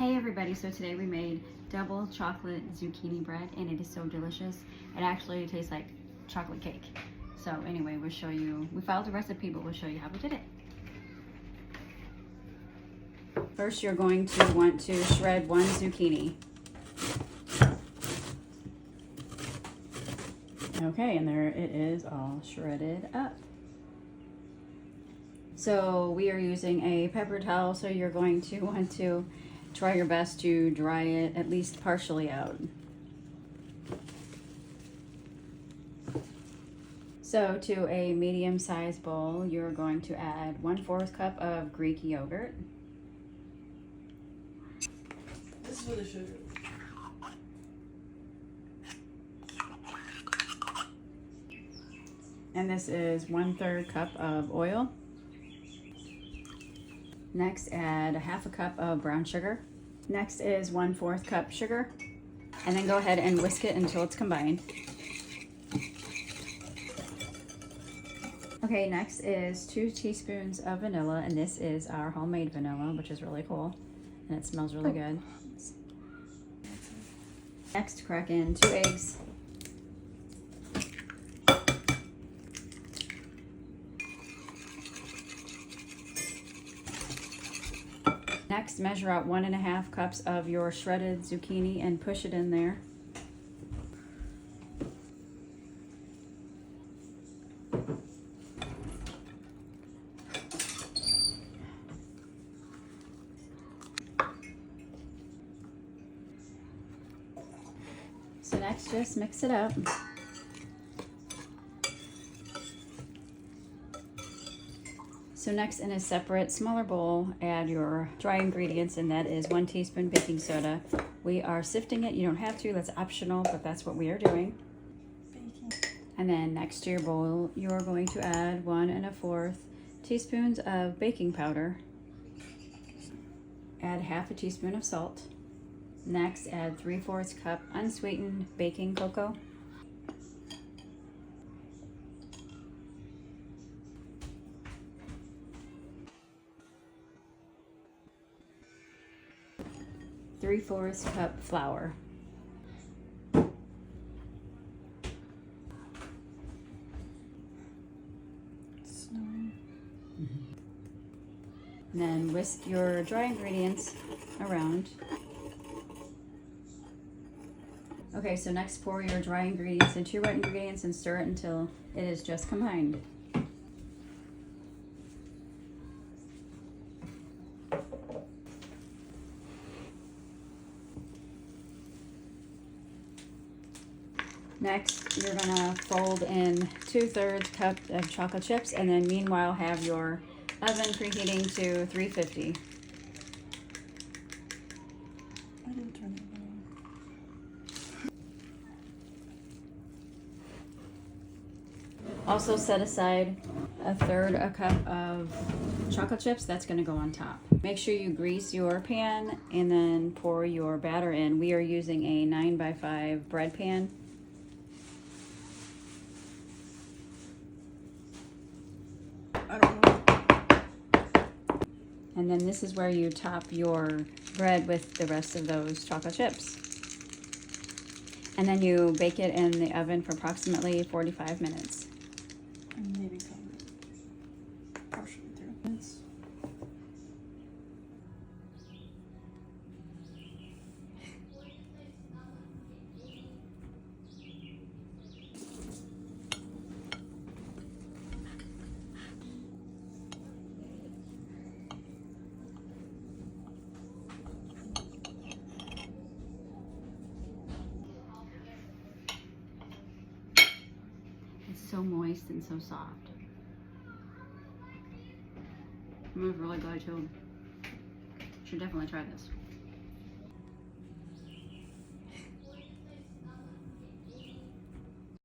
Hey everybody, so today we made double chocolate zucchini bread and it is so delicious. It actually tastes like chocolate cake. So anyway, we'll show you, we followed the recipe, but we'll show you how we did it. First, you're going to want to shred one zucchini. Okay, and there it is all shredded up. So we are using a paper towel, so you're going to want to try your best to dry it at least partially out. So to a medium-sized bowl, you're going to add 1/4 cup of Greek yogurt. This is for the sugar. And this is 1/3 cup of oil. Next, add 1/2 cup of brown sugar. Next is 1/4 cup sugar. And then go ahead and whisk it until it's combined. Okay, next is 2 teaspoons of vanilla, and this is our homemade vanilla, which is really cool. And it smells really good. Next, crack in 2 eggs. Next, measure out 1.5 cups of your shredded zucchini and push it in there. So next, just mix it up. So next, in a separate, smaller bowl, add your dry ingredients, and that is 1 teaspoon baking soda. We are sifting it. You don't have to. That's optional, but that's what we are doing. And then next to your bowl, you're going to add 1 1/4 teaspoons of baking powder. Add 1/2 teaspoon of salt. Next, add 3/4 cup unsweetened baking cocoa. Three-fourths cup flour. And then whisk your dry ingredients around. Okay, so next pour your dry ingredients into your wet ingredients and stir it until it is just combined. Next, you're gonna fold in 2/3 cup of chocolate chips, and then meanwhile have your oven preheating to 350. I didn't turn it on. Also set aside 1/3 cup of chocolate chips. That's gonna go on top. Make sure you grease your pan and then pour your batter in. We are using a 9x5 bread pan. I don't know. And then this is where you top your bread with the rest of those chocolate chips. And then you bake it in the oven for approximately 45 minutes. And maybe come partially through. It's It's so moist and so soft. It was really good too. Should definitely try this.